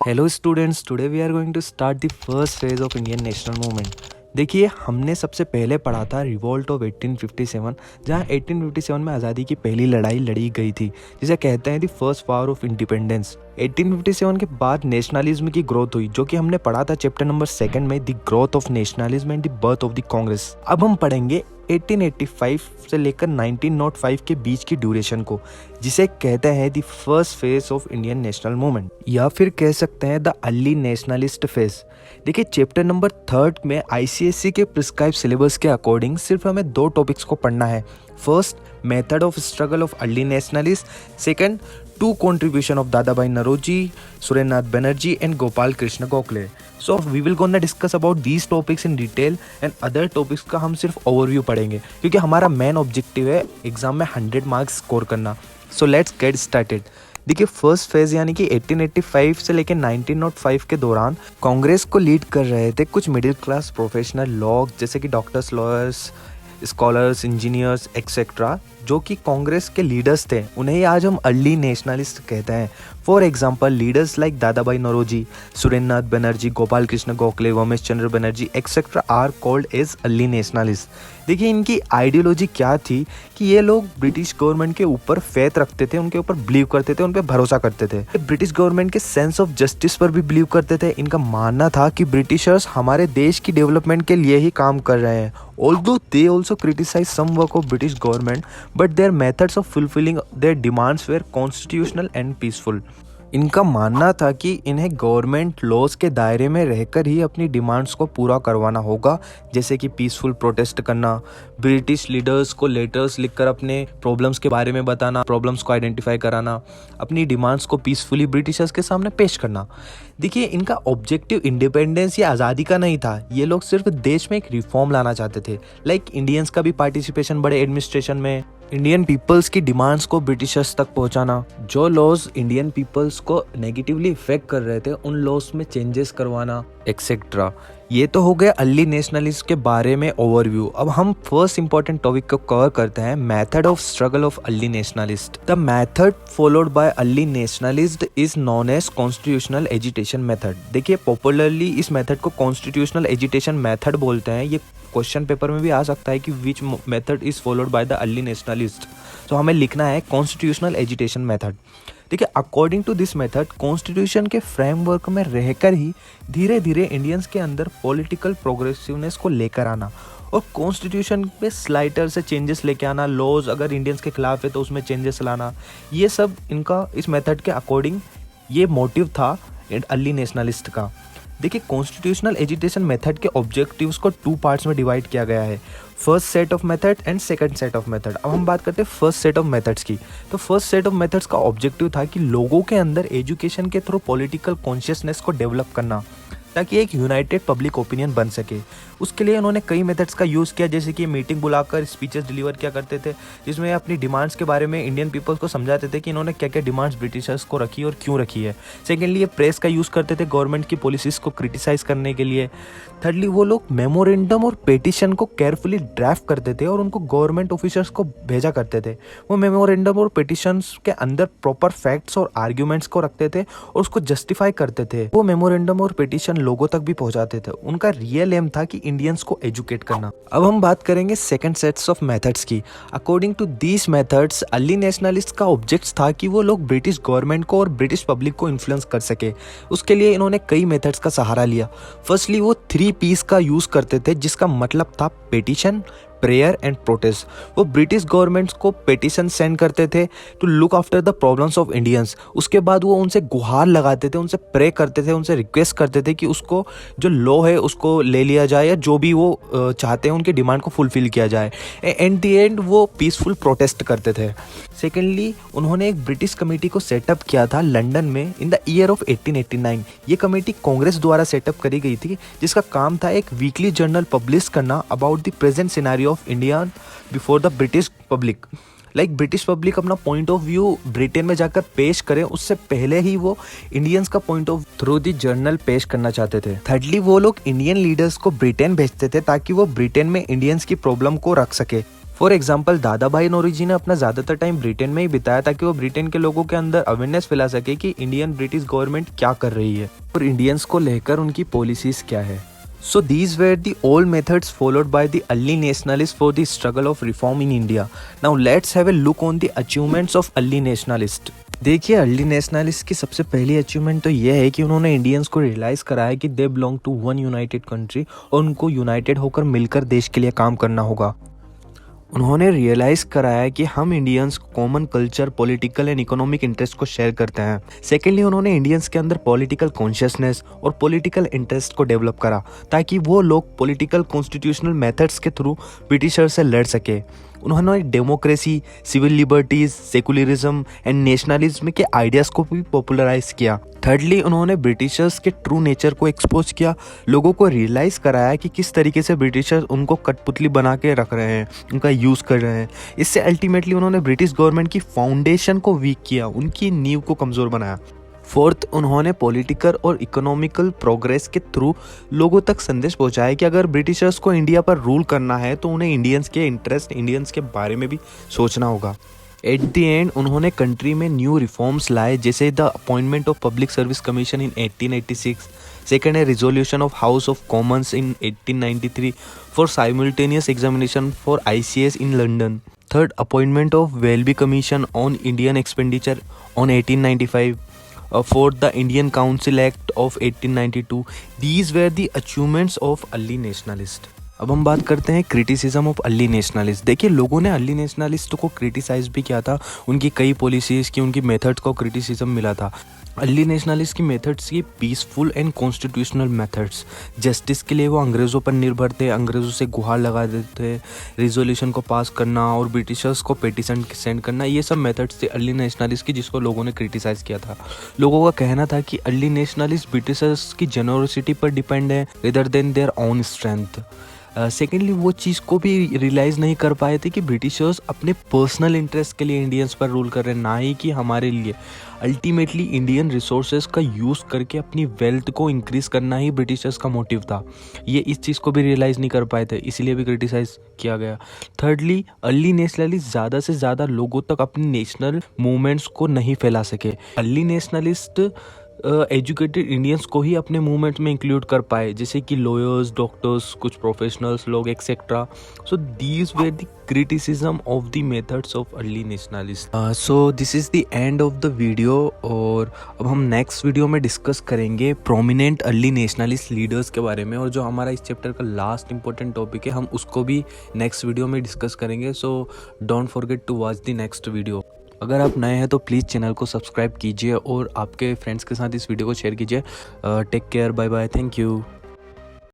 Hello students, today we are going to start the first phase of Indian national movement. देखिए, हमने सबसे पहले पढ़ा था रिवॉल्ट ऑफ 1857, जहां 1857 में आज़ादी की पहली लड़ाई लड़ी गई थी, जिसे कहते हैं the first war of independence. 1857 के बाद नेशनलिज्म की ग्रोथ हुई, जो कि हमने पढ़ा था चैप्टर नंबर 2 में, the growth of nationalism and the birth of the Congress. अब हम पढ़ेंगे 1885 से लेकर 1905 के बीच की ड्यूरेशन को, जिसे कहते हैं the first phase of Indian national movement, या फिर कह सकते हैं द अर्ली नेशनलिस्ट फेज। देखिए, चैप्टर नंबर 3 में आईसीएसई के प्रिस्क्राइब सिलेबस के अकॉर्डिंग सिर्फ हमें 2 टॉपिक्स को पढ़ना है। First, method of struggle of early nationalist. Second, 2 contribution of Dadabhai Naroji, Surendranath Banerjee and Gopal Krishna Gokhale. So we will gonna discuss about these topics in detail and other topics का हम सिर्फ overview पढ़ेंगे, क्योंकि हमारा main objective है exam में 100 marks score करना। So let's get started. देखिए, फर्स्ट फेज यानी कि 1885 से लेकर 1905 के दौरान कांग्रेस को लीड कर रहे थे कुछ मिडिल क्लास प्रोफेशनल लोग, जैसे कि doctors, lawyers, scholars, engineers etcetera, जो कि कांग्रेस के लीडर्स थे। उन्हें ही आज हम अर्ली नेशनलिस्ट कहते हैं। For example, leaders like Dadabhai Naoroji, Surendranath Banerjee, Gopal Krishna Gokhale, Womesh Chandra Banerjee etcetera are called as early nationalist. देखिए, इनकी आइडियोलॉजी क्या थी कि ये लोग ब्रिटिश गवर्नमेंट के ऊपर फेथ रखते थे, उनके ऊपर बिलीव करते थे, उन पर भरोसा करते थे। ब्रिटिश गवर्नमेंट के सेंस ऑफ जस्टिस पर भी बिलीव करते थे। इनका मानना था कि ब्रिटिशर्स हमारे देश की डेवलपमेंट के लिए ही काम कर रहे हैं। Although they also criticized some work of British government, but their methods of fulfilling their demands were constitutional and peaceful. इनका मानना था कि इन्हें गवर्नमेंट लॉज के दायरे में रहकर ही अपनी डिमांड्स को पूरा करवाना होगा, जैसे कि पीसफुल प्रोटेस्ट करना, ब्रिटिश लीडर्स को लेटर्स लिखकर अपने प्रॉब्लम्स के बारे में बताना, प्रॉब्लम्स को आइडेंटिफाई कराना, अपनी डिमांड्स को पीसफुली ब्रिटिशर्स के सामने पेश करना। देखिए, इनका ऑब्जेक्टिव इंडिपेंडेंस या आज़ादी का नहीं था। ये लोग सिर्फ देश में एक रिफॉर्म लाना चाहते थे। लाइक इंडियंस का भी पार्टिसिपेशन बढ़े एडमिनिस्ट्रेशन में, इंडियन पीपल्स की डिमांड्स को ब्रिटिशर्स तक पहुंचाना, जो लॉज इंडियन पीपल्स को नेगेटिवली इफेक्ट कर रहे थे उन लॉज में चेंजेस करवाना एक्सेट्रा। ये तो हो गया अर्ली नेशनलिस्ट के बारे में ओवरव्यू। अब हम फर्स्ट इंपॉर्टेंट टॉपिक को कवर करते हैं, method of struggle of early nationalist. The method followed by early nationalist is known as constitutional agitation method. देखिए, पॉपुलरली इस मेथड को कॉन्स्टिट्यूशनल एजिटेशन मेथड बोलते हैं। ये क्वेश्चन पेपर में भी आ सकता है कि which method is followed by the early nationalist. तो हमें लिखना है कॉन्स्टिट्यूशनल एजिटेशन मेथड। देखिए, according to this method, constitution के फ्रेमवर्क में रहकर ही धीरे धीरे इंडियंस के अंदर पॉलिटिकल प्रोग्रेसिवनेस को लेकर आना और कॉन्स्टिट्यूशन पे स्लाइटर से चेंजेस लेके आना, लॉज अगर इंडियंस के खिलाफ है तो उसमें चेंजेस लाना, ये सब इनका इस मेथड के अकॉर्डिंग ये मोटिव था अर्ली नेशनलिस्ट का। देखिए, कॉन्स्टिट्यूशनल एजिटेशन मेथड के ऑब्जेक्टिव्स को 2 पार्ट्स में डिवाइड किया गया है, first set of method and second set of method. अब हम बात करते हैं फर्स्ट सेट ऑफ मेथड्स की। तो फर्स्ट सेट ऑफ मेथड्स का ऑब्जेक्टिव था कि लोगों के अंदर एजुकेशन के थ्रू पॉलिटिकल कॉन्शियसनेस को डेवलप करना, ताकि एक यूनाइटेड पब्लिक ओपिनियन बन सके। उसके लिए उन्होंने कई मेथड्स का यूज़ किया, जैसे कि मीटिंग बुलाकर स्पीचेस डिलीवर किया करते थे, जिसमें अपनी डिमांड्स के बारे में इंडियन पीपल्स को समझाते थे कि इन्होंने क्या क्या डिमांड्स ब्रिटिशर्स को रखी और क्यों रखी है। सेकेंडली, ये प्रेस का यूज़ करते थे गवर्नमेंट की पॉलिसीज़ को क्रिटिसाइज़ करने के लिए। थर्डली, वो लोग मेमोरेंडम और पेटिशन को केयरफुली ड्राफ्ट करते थे और उनको गवर्नमेंट ऑफिसर्स को भेजा करते थे। वो मेमोरेंडम और पेटिशंस के अंदर प्रॉपर फैक्ट्स और आर्ग्यूमेंट्स को रखते थे और उसको जस्टिफाई करते थे। वो मेमोरेंडम और पेटिशन लोगों तक भी पहुंचाते थे। उनका रियल एम था कि इंडियंस को एजुकेट करना। अब हम बात करेंगे सेकंड सेट्स ऑफ मेथड्स की। According to these methods, early nationalist का ऑब्जेक्ट था कि वो लोग ब्रिटिश गवर्नमेंट को और ब्रिटिश पब्लिक को इन्फ्लुएंस कर सके। उसके लिए इन्होंने कई मेथड्स का सहारा लिया। फर्स्टली, वो 3 P's का यूज करते थे, जिसका मतलब था पेटिशन, प्रेयर एंड प्रोटेस्ट। वो ब्रिटिश गवर्नमेंट्स को पेटिशन सेंड करते थे to look after the problems of Indians. उसके बाद वो उनसे गुहार लगाते थे, उनसे प्रे करते थे, उनसे रिक्वेस्ट करते थे कि उसको जो लॉ है उसको ले लिया जाए, या जो भी वो चाहते हैं उनकी डिमांड को फुलफिल किया जाए। एट द एंड वो पीसफुल प्रोटेस्ट करते थे। सेकेंडली, उन्होंने एक ब्रिटिश कमेटी को सेटअप किया था लंदन में इन द ईयर ऑफ 1889। ये कमेटी कांग्रेस द्वारा सेटअप करी गई थी, जिसका काम था एक वीकली जर्नल पब्लिश करना about the present scenario of India before the British public. Like British public अपना पॉइंट ऑफ व्यू ब्रिटेन में जाकर पेश करें, उससे पहले ही वो इंडियंस का point of through the journal पेश करना चाहते थे। थर्डली, वो लोग इंडियन लीडर्स को ब्रिटेन भेजते थे ताकि वो ब्रिटेन में इंडियंस की प्रॉब्लम को रख सके। फॉर एग्जाम्पल दादा भाई नौरोजी ने अपना ज़्यादातर टाइम ब्रिटेन में ही बिताया ताकि वो ब्रिटेन के लोगों के अंदर अवेयरनेस फैला सके कि इंडियन ब्रिटिश गवर्नमेंट क्या कर रही है और इंडियंस को लेकर उनकी पॉलिसीज़ क्या है। So these were the old methods followed by the early nationalists for the struggle of reform in India. Now let's have a look on the achievements of early nationalists. देखिए early nationalist की सबसे पहली achievement तो ये है कि उन्होंने Indians को रियलाइज़ कराया कि they belong to one united country और उनको यूनाइटेड होकर मिलकर देश के लिए काम करना होगा। उन्होंने रियलाइज़ कराया कि हम Indians common culture, political and economic interest को शेयर करते हैं। सेकेंडली उन्होंने इंडियंस के अंदर पॉलिटिकल कॉन्शियसनेस और पॉलिटिकल इंटरेस्ट को डेवलप करा ताकि वो लोग पॉलिटिकल कॉन्स्टिट्यूशनल मेथड्स के थ्रू ब्रिटिशर से लड़ सके। उन्होंने democracy, civil liberties, secularism and nationalism के आइडियाज़ को भी पॉपुलराइज किया। थर्डली उन्होंने ब्रिटिशर्स के ट्रू नेचर को एक्सपोज किया, लोगों को रियलाइज़ कराया कि किस तरीके से ब्रिटिशर्स उनको कठपुतली बना के रख रहे हैं, उनका यूज़ कर रहे हैं। इससे अल्टीमेटली उन्होंने ब्रिटिश गवर्नमेंट की फाउंडेशन को वीक किया, उनकी नींव को कमज़ोर बनाया। फोर्थ, उन्होंने पॉलिटिकल और इकोनॉमिकल प्रोग्रेस के थ्रू लोगों तक संदेश पहुंचाया कि अगर ब्रिटिशर्स को इंडिया पर रूल करना है तो उन्हें इंडियंस के इंटरेस्ट, इंडियंस के बारे में भी सोचना होगा। एट द एंड उन्होंने कंट्री में न्यू रिफॉर्म्स लाए, जैसे the appointment of public service commission in 1886, second है resolution of House of Commons in 1893 for simultaneous examination for ICS in London, third appointment of Welby commission on Indian expenditure on 1895, fourth the Indian Council Act of 1892. These were the achievements of early nationalists. अब हम बात करते हैं criticism of early nationalist. देखिए लोगों ने early nationalist को criticise भी किया था, उनकी कई पॉलिसीज़ की, उनकी मेथड्स को क्रिटिसिज्म मिला था। अर्ली नेशनलिस्ट की मेथड्स की peaceful and constitutional methods, justice के लिए वो अंग्रेज़ों पर निर्भर थे, अंग्रेज़ों से गुहार लगा देते थे, रिजोल्यूशन को पास करना और ब्रिटिशर्स को पेटिशन सेंड करना, ये सब मेथड्स थे अर्ली नेशनलिस्ट की जिसको लोगों ने क्रिटिसाइज़ किया था। लोगों का कहना था कि अर्ली नेशनलिस्ट ब्रिटिशर्स की जेनरोसिटी पर डिपेंड है rather than their own strength. Secondly वो चीज़ को भी रियलाइज़ नहीं कर पाए थे कि ब्रिटिशर्स अपने पर्सनल इंटरेस्ट के लिए इंडियंस पर रूल कर रहे हैं, ना ही कि हमारे लिए। अल्टीमेटली इंडियन रिसोर्सेज का यूज़ करके अपनी वेल्थ को इंक्रीज़ करना ही ब्रिटिशर्स का मोटिव था। ये इस चीज़ को भी रियलाइज़ नहीं कर पाए थे, इसीलिए भी क्रिटिसाइज़ किया गया। थर्डली अर्ली नेशनलिस्ट ज़्यादा से ज़्यादा लोगों तक अपनी नेशनल मूवमेंट्स को नहीं फैला सके। अर्ली नेशनलिस्ट एजुकेटेड इंडियंस को ही अपने मूवमेंट में इंक्लूड कर पाए, जैसे कि लॉयर्स, डॉक्टर्स, कुछ प्रोफेशनल्स लोग etcetera. So these were the criticism of the methods of early nationalist. So this is the end of the video, और अब हम नेक्स्ट वीडियो में डिस्कस करेंगे प्रोमिनेंट अर्ली नेशनलिस्ट लीडर्स के बारे में, और जो हमारा इस चैप्टर का लास्ट इंपॉर्टेंट टॉपिक है हम उसको भी नेक्स्ट वीडियो में डिस्कस करेंगे। So don't forget to watch the next video. अगर आप नए हैं तो प्लीज़ चैनल को सब्सक्राइब कीजिए और आपके फ्रेंड्स के साथ इस वीडियो को शेयर कीजिए। Take care, bye bye, thank you.